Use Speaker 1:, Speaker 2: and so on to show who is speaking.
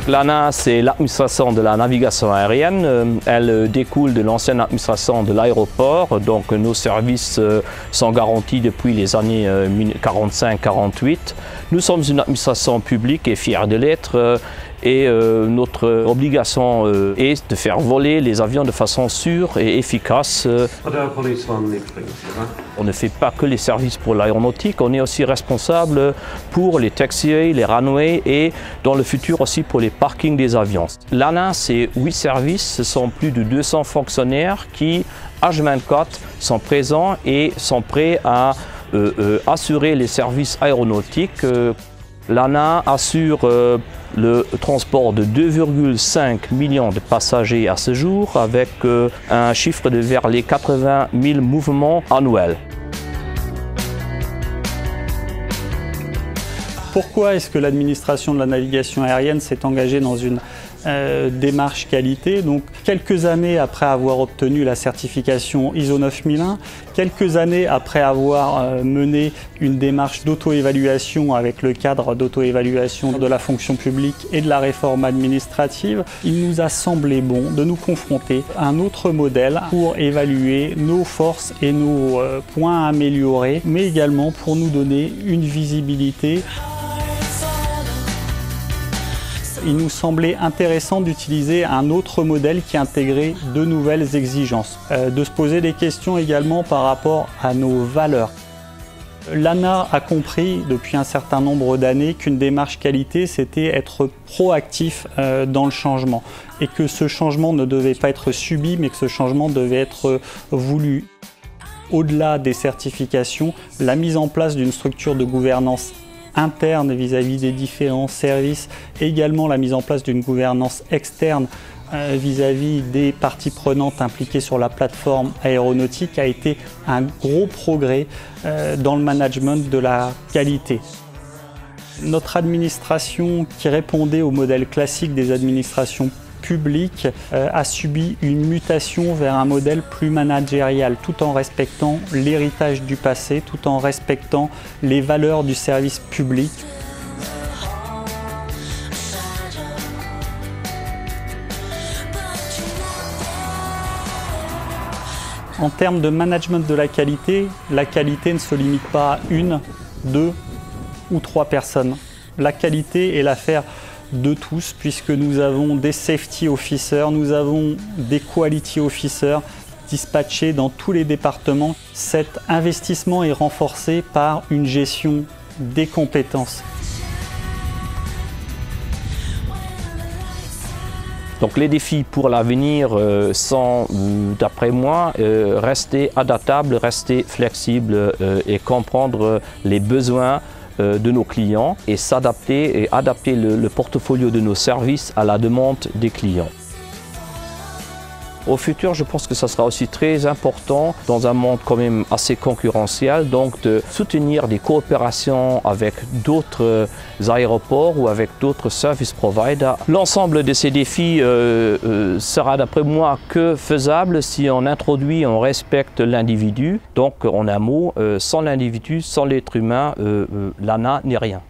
Speaker 1: l'ANA, c'est l'administration de la navigation aérienne. Elle découle de l'ancienne administration de l'aéroport. Donc nos services sont garantis depuis les années 45-48. Nous sommes une administration publique et fiers de l'être. Et notre obligation est de faire voler les avions de façon sûre et efficace. On ne fait pas que les services pour l'aéronautique, on est aussi responsable pour les taxiways, les runways et dans le futur aussi pour les parkings des avions. L'ANA, c'est 8 services, ce sont plus de 200 fonctionnaires qui, H24, sont présents et sont prêts à assurer les services aéronautiques. L'ANA assure le transport de 2,5 millions de passagers à ce jour avec un chiffre de vers les 80 000 mouvements annuels.
Speaker 2: Pourquoi est-ce que l'administration de la navigation aérienne s'est engagée dans une démarche qualité? Donc, quelques années après avoir obtenu la certification ISO 9001, quelques années après avoir mené une démarche d'auto-évaluation avec le cadre d'auto-évaluation de la fonction publique et de la réforme administrative, il nous a semblé bon de nous confronter à un autre modèle pour évaluer nos forces et nos points à améliorer, mais également pour nous donner une visibilité. Il nous semblait intéressant d'utiliser un autre modèle qui intégrait de nouvelles exigences, de se poser des questions également par rapport à nos valeurs. L'ANA a compris depuis un certain nombre d'années qu'une démarche qualité, c'était être proactif dans le changement et que ce changement ne devait pas être subi, mais que ce changement devait être voulu. Au-delà des certifications, la mise en place d'une structure de gouvernance interne vis-à-vis des différents services, et également la mise en place d'une gouvernance externe vis-à-vis des parties prenantes impliquées sur la plateforme aéronautique a été un gros progrès dans le management de la qualité. Notre administration, qui répondait au modèle classique des administrations publiques, a subi une mutation vers un modèle plus managérial, tout en respectant l'héritage du passé, tout en respectant les valeurs du service public. En termes de management de la qualité ne se limite pas à 1, 2 ou 3 personnes. La qualité est l'affaire de tous, puisque nous avons des safety officers, nous avons des quality officers dispatchés dans tous les départements. Cet investissement est renforcé par une gestion des compétences.
Speaker 1: Donc les défis pour l'avenir sont, d'après moi, rester adaptable, rester flexible et comprendre les besoins de nos clients et s'adapter et adapter le portfolio de nos services à la demande des clients. Au futur, je pense que ça sera aussi très important dans un monde quand même assez concurrentiel, donc de soutenir des coopérations avec d'autres aéroports ou avec d'autres service providers. L'ensemble de ces défis sera d'après moi que faisable si on introduit, on respecte l'individu. Donc en un mot, sans l'individu, sans l'être humain, l'ANA n'est rien.